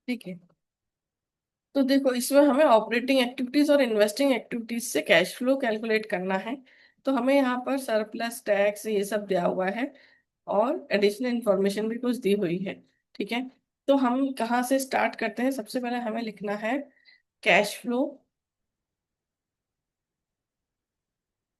ठीक है। तो देखो, इसमें हमें ऑपरेटिंग एक्टिविटीज और इन्वेस्टिंग एक्टिविटीज से कैश फ्लो कैलकुलेट करना है। तो हमें यहाँ पर सरप्लस टैक्स ये सब दिया हुआ है, और एडिशनल इंफॉर्मेशन भी कुछ दी हुई है। ठीक है। तो हम कहाँ से स्टार्ट करते हैं? सबसे पहले हमें लिखना है cash flow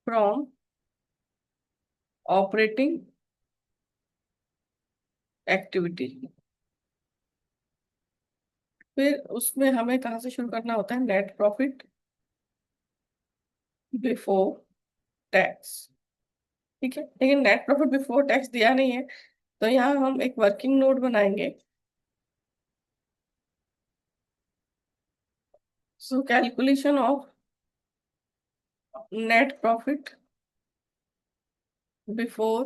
from operating activity. फिर उसमें हमें कहाँ से शुरू करना होता है? Net profit before tax. ठीक है, लेकिन नेट प्रॉफिट बिफोर टैक्स दिया नहीं है, तो यहाँ हम एक वर्किंग नोट बनाएंगे। So calculation of net profit before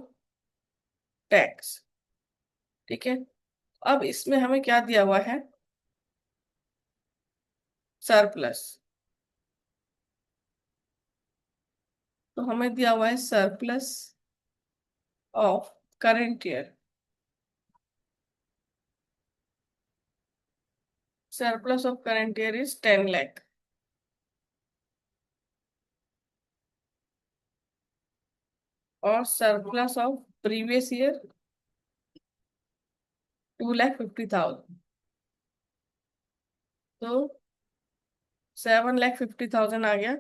tax. ठीक है। अब इसमें हमें क्या दिया हुआ है? सरप्लस। तो हमें दिया हुआ है surplus of current year. Surplus of current year is 10 lakh. और सरप्लस ऑफ प्रीवियस ईयर 2,50,000। तो 7,50,000 आ गया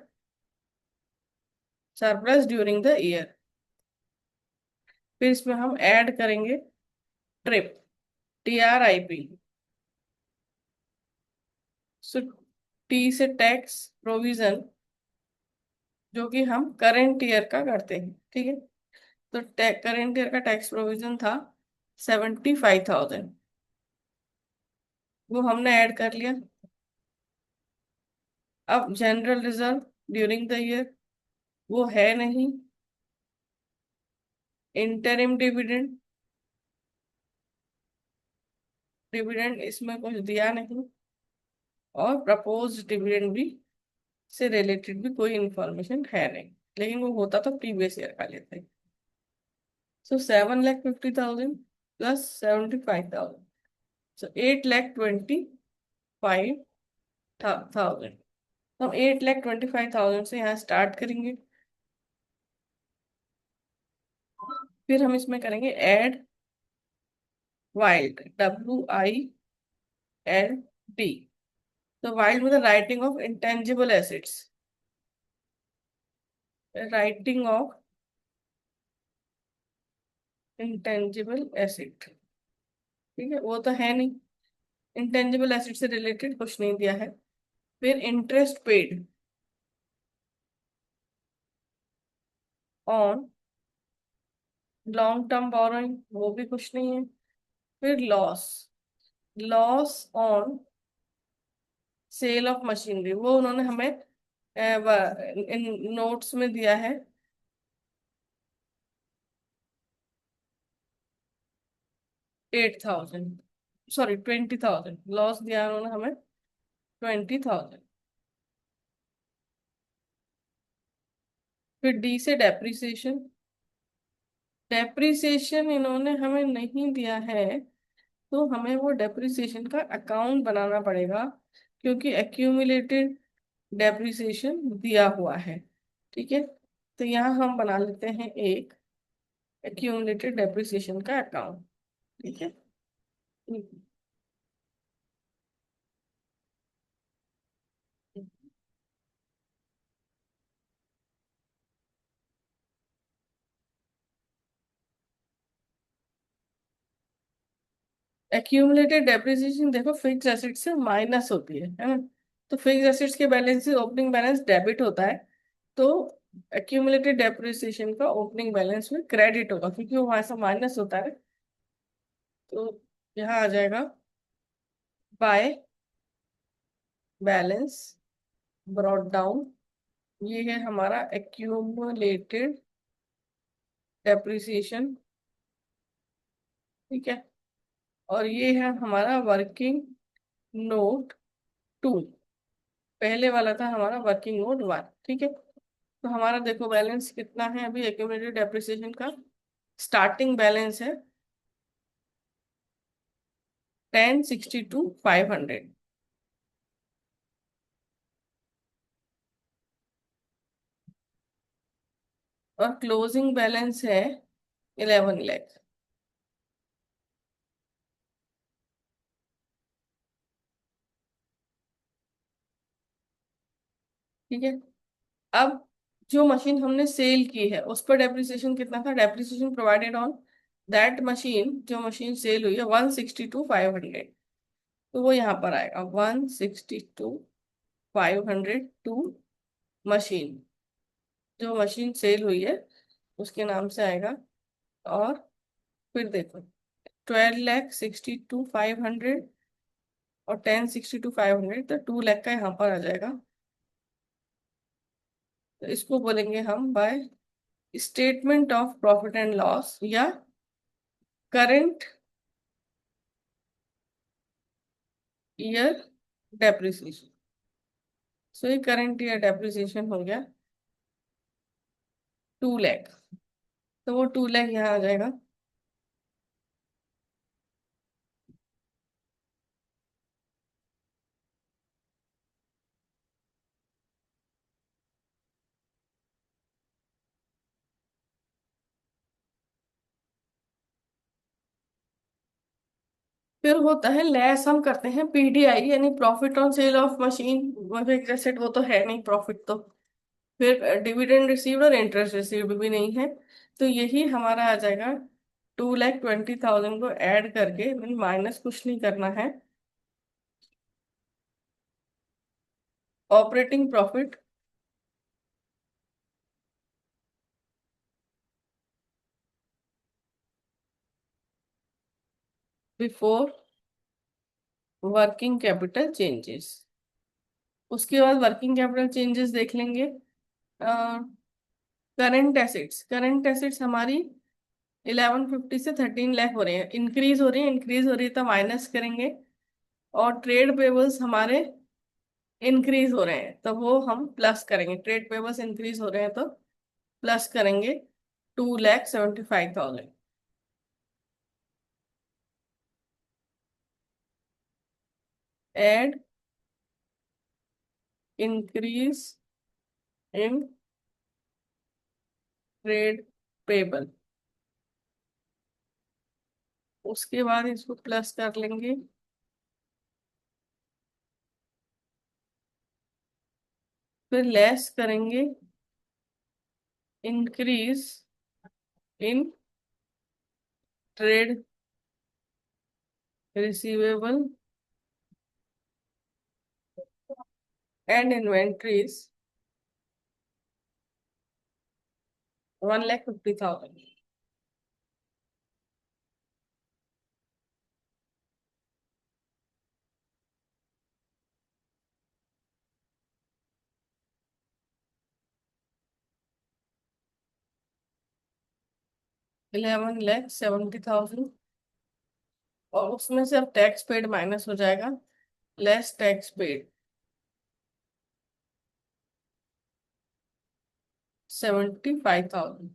सरप्लस ड्यूरिंग द ईयर। फिर इसमें हम ऐड करेंगे ट्रिप, TRIP। सो टी से टैक्स प्रोविजन, जो कि हम करंट ईयर का करते हैं। ठीक है। तो करंट ईयर का टैक्स प्रोविजन था 75,000। वो हमने ऐड कर लिया। अब general reserve during the year वो है नहीं। इंटरिम डिविडेंड, डिविडेंड इसमें कुछ दिया नहीं। और प्रपोज डिविडेंड भी से रिलेटेड भी कोई इंफॉर्मेशन है नहीं, लेकिन वो होता तो प्रीवियस ईयर का लेते। सो 7,50,000 प्लस 75,000, सो 8,25,000। तो हम 8,25,000 से यहाँ स्टार्ट करेंगे। फिर हम इसमें करेंगे ऐड वाइल्ड, WILD। तो वाइल्ड मतलब writing of intangible assets, writing of intangible asset. ठीक है, वो तो है नहीं। इंटेंजिबल एसेट से रिलेटेड कुछ नहीं दिया है। फिर interest paid on long term borrowing, वो भी कुछ नहीं है। फिर loss, loss on sale of machinery, वो उन्होंने हमें इन नोट्स में दिया है 8,000, सॉरी 20,000। लॉस दिया है उन्होंने हमें 20,000। फिर डी से डेप्रिसिएशन, डेप्रिसिएशन इन्होंने हमें नहीं दिया है, तो हमें वो डेप्रिसिएशन का अकाउंट बनाना पड़ेगा, क्योंकि एक्यूमुलेटेड डेप्रिसिएशन दिया हुआ है। ठीक है। तो यहाँ हम बना लेते हैं एक एक्यूमुलेटेड डेप्रिसिएशन का अकाउंट। ठीक है। एक्यूमुलेटेड डेप्रिसिएशन देखो फिक्स एसेट से माइनस होती है ना। तो फिक्स एसेट्स के बैलेंस से ओपनिंग बैलेंस डेबिट होता है। तो एक्यूमुलेटेड डेप्रिसिएशन का ओपनिंग बैलेंस में क्रेडिट होगा, क्योंकि वो वहां से माइनस होता है। तो यहाँ आ जाएगा बाय बैलेंस ब्रॉट डाउन। ये है हमारा एक्यूमुलेटेड डेप्रिसिएशन। ठीक है। और ये है हमारा वर्किंग नोट 2। पहले वाला था हमारा वर्किंग नोट 1। ठीक है। तो हमारा देखो बैलेंस कितना है अभी एक्यूमुलेटेड डेप्रिसिएशन का। स्टार्टिंग बैलेंस है 1062 500। और क्लोजिंग बैलेंस है 11 लाख। ठीक है। अब जो मशीन हमने सेल की है उस पर डेप्रिसिएशन कितना था? Depreciation provided on that machine, जो मशीन सेल हुई है, 162 500। तो वो यहाँ पर आएगा 162 500 टू मशीन, जो मशीन सेल हुई है उसके नाम से आएगा। और फिर देखो, 12 लाख 62 500 और 1062 500, तो 2 लाख का यहाँ पर आ जाएगा। तो इसको बोलेंगे हम by statement of profit and loss या करंट ईयर डेप्रिसिएशन। सो ये करंट ईयर डेप्रिसिएशन हो गया 2 लाख। तो वो 2 लाख यहाँ आ जाएगा। फिर होता है लेस, हम करते हैं पीडीआई यानी profit on sale of machine. वो फिक्स एसेट वो तो है नहीं प्रॉफिट तो। फिर डिविडेंड रिसीव्ड और इंटरेस्ट रिसीव्ड भी नहीं है। तो यही हमारा आ जाएगा 2,20,000 को ऐड करके, माइनस कुछ नहीं करना है। Operating profit before working capital changes. उसके बाद वर्किंग कैपिटल चेंजेस देख लेंगे। करंट एसेट्स हमारी 1150 से 13 लाख हो रहे हैं, इंक्रीज हो रही है तो माइनस करेंगे। और ट्रेड पेबल्स हमारे इंक्रीज हो रहे हैं तो वो हम प्लस करेंगे। ट्रेड पेबल्स इंक्रीज हो रहे हैं तो प्लस करेंगे 2,75,000। Add increase in trade payable. उसके बाद इसको प्लस कर लेंगे। फिर लेस करेंगे increase in trade receivable and inventories 1,50,000। 11,70,000। और उसमें से अब टैक्स पेड माइनस हो जाएगा, लेस टैक्स पेड 75,000।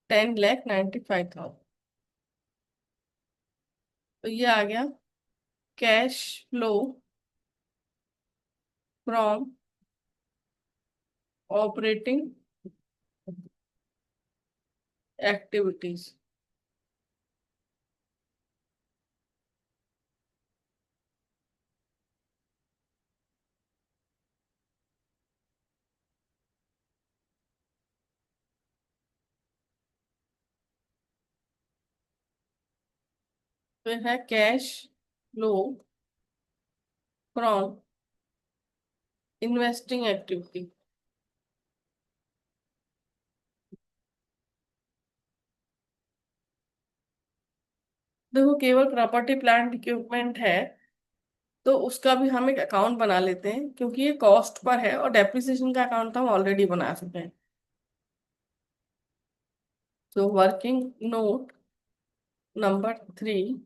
$10,95,000। तो ये आ गया cash flow from operating activities. फिर है cash flow from investing activity. देखो, केवल प्रॉपर्टी प्लांट इक्विपमेंट है तो उसका भी हम एक अकाउंट बना लेते हैं, क्योंकि ये कॉस्ट पर है और डेप्रिसिएशन का अकाउंट तो हम ऑलरेडी बना चुके हैं। तो वर्किंग नोट नंबर 3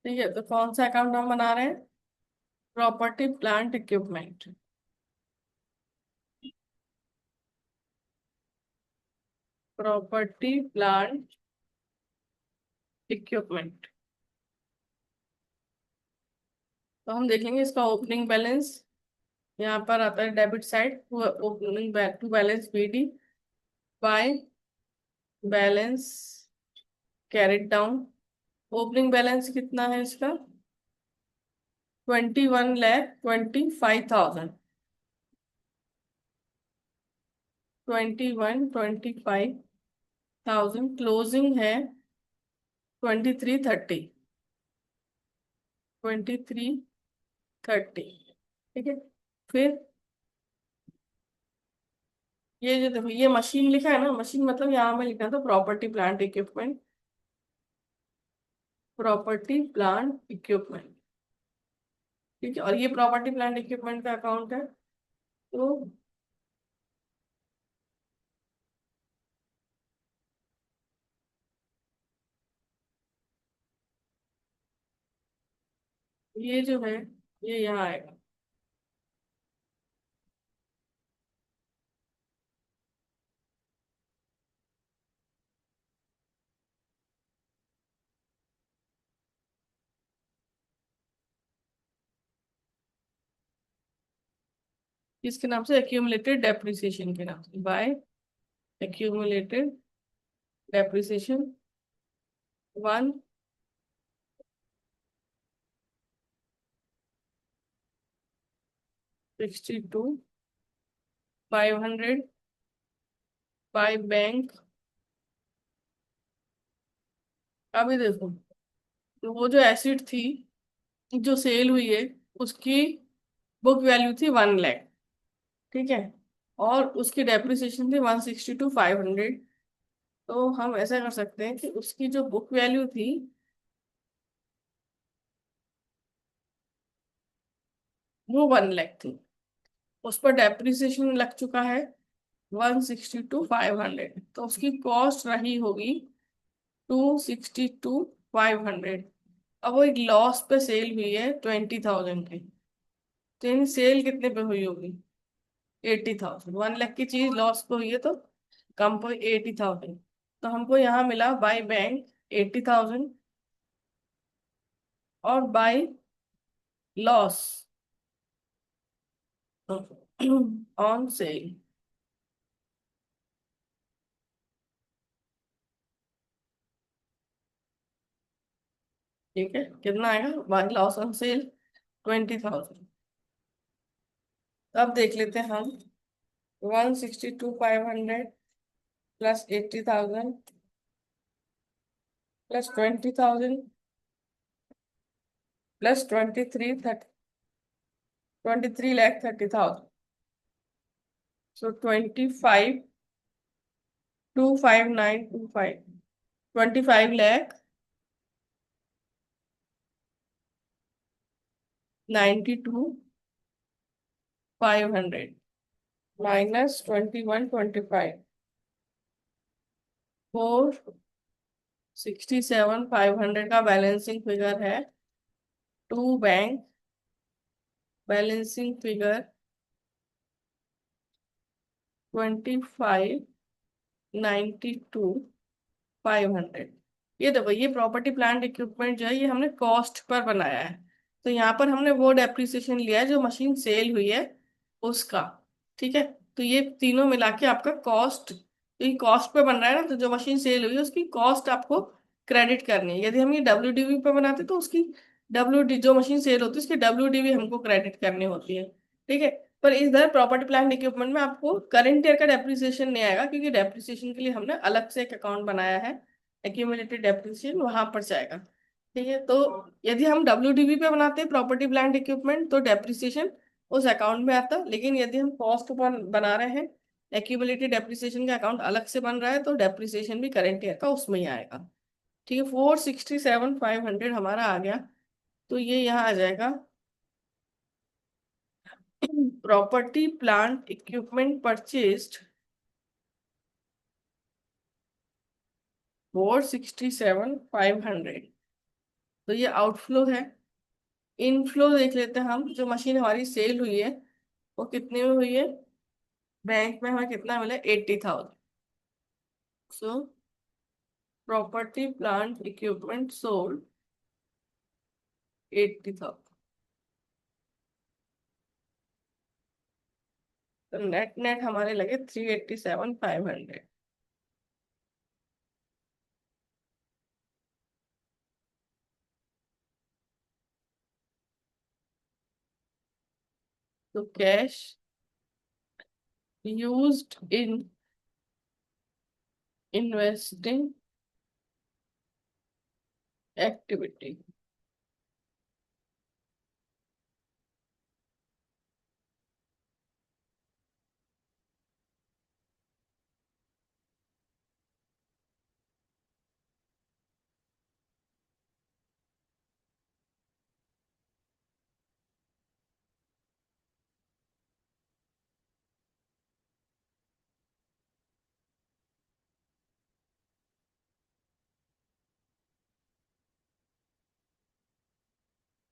ठीक है, तो कौन सा अकाउंट हम बना रहे हैं? Property plant equipment. Property plant equipment. तो हम देखेंगे इसका ओपनिंग बैलेंस। यहाँ पर आता है debit side, opening to balance BD by balance carried down. Opening balance कितना है इसका? 21,25,000। 21,25,000। क्लोजिंग है 23,30। 23,30। ठीक है। फिर ये जो देखो, ये मशीन लिखा है ना, मशीन मतलब यहाँ में लिखा था property plant equipment. Property plant equipment. ठीक है, और ये प्रॉपर्टी प्लांट इक्विपमेंट का अकाउंट है। तो ये जो है, ये यहाँ आएगा। किसके नाम से? एक्यूमुलेटेड डेप्रिसिएशन के नाम से, by accumulated depreciation 162,500 by bank. अभी देखो, तो वो जो एसिड थी जो सेल हुई है, उसकी बुक वैल्यू थी 1 लाख। ठीक है, और उसकी डेप्रिसिएशन थी 162,500। तो हम ऐसा कर सकते हैं कि उसकी जो बुक वैल्यू थी वो 1 लाख थी, उस पर डेप्रिसिएशन लग चुका है 162,500, तो उसकी कॉस्ट रही होगी 262,500। अब वो एक लॉस पे सेल हुई है 20,000 की। तो इन सेल कितने पे हुई होगी? 80,000। 1 लाख की चीज लॉस पे हुई है, तो कम पे 80,000। तो हमको यहाँ मिला बाय बैंक 80,000 और बाय लॉस ऑन सेल। ठीक है, कितना आएगा बाय लॉस ऑन सेल? 20,000। अब देख लेते हैं हम। 162,500 प्लस 80,000 प्लस 20,000 प्लस 23,30,23,30,000। सो 25,259,25। 25,92,500 माइनस 21,25। 467,500 का बैलेंसिंग फिगर है टू बैंक। Balancing figure 25,92,500। ये देखो, ये प्रॉपर्टी प्लांट इक्विपमेंट जो है, ये हमने कॉस्ट पर बनाया है। तो यहाँ पर हमने वो डेप्रिसिएशन लिया है जो मशीन सेल हुई है उसका। ठीक है, तो ये तीनों मिला के आपका कॉस्ट, तो ये कॉस्ट पे बन रहा है ना, तो जो मशीन सेल हुई है उसकी कॉस्ट आपको क्रेडिट करनी है। यदि हम ये WDV पे बनाते तो उसकी WD जो मशीन सेल होती है उसकी WDV हमको क्रेडिट करनी होती है। ठीक है, पर इधर प्रॉपर्टी प्लांट इक्विपमेंट में आपको करंट ईयर का डेप्रिसिएशन नहीं आएगा, क्योंकि डेप्रिसिएशन के लिए हमने अलग से एक अकाउंट बनाया है, एक्यूमुलेटेड डेप्रिसिएशन, वहां पर जाएगा। ठीक है, तो यदि हम WDV पे बनाते हैं प्रॉपर्टी प्लांट इक्विपमेंट तो डेप्रिसिएशन उस अकाउंट में आता, लेकिन यदि हम कॉस्ट पर बना रहे हैं, एक्यूमुलेटेड डेप्रिसिएशन का अकाउंट अलग से बन रहा है, तो डेप्रिसिएशन भी करंट ईयर का उसमें ही आएगा। ठीक है, 467,500 हमारा आ गया। तो ये यहाँ आ जाएगा प्रॉपर्टी प्लांट इक्विपमेंट परचेस्ड 467,500 तो ये आउटफ्लो है। इनफ्लो देख लेते हैं हम, जो मशीन हमारी सेल हुई है वो कितने में हुई है। बैंक में हमें कितना मिला, 80,000। So property plant equipment sold 80,000। तो नेट नेट हमारे लगे 387,500। तो cash used in investing activity.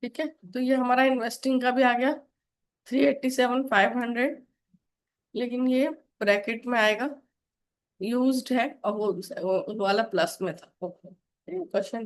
ठीक है, तो ये हमारा इन्वेस्टिंग का भी आ गया 387,500। लेकिन ये ब्रैकेट में आएगा, यूज्ड है, और वो वाला प्लस में था। Okay, question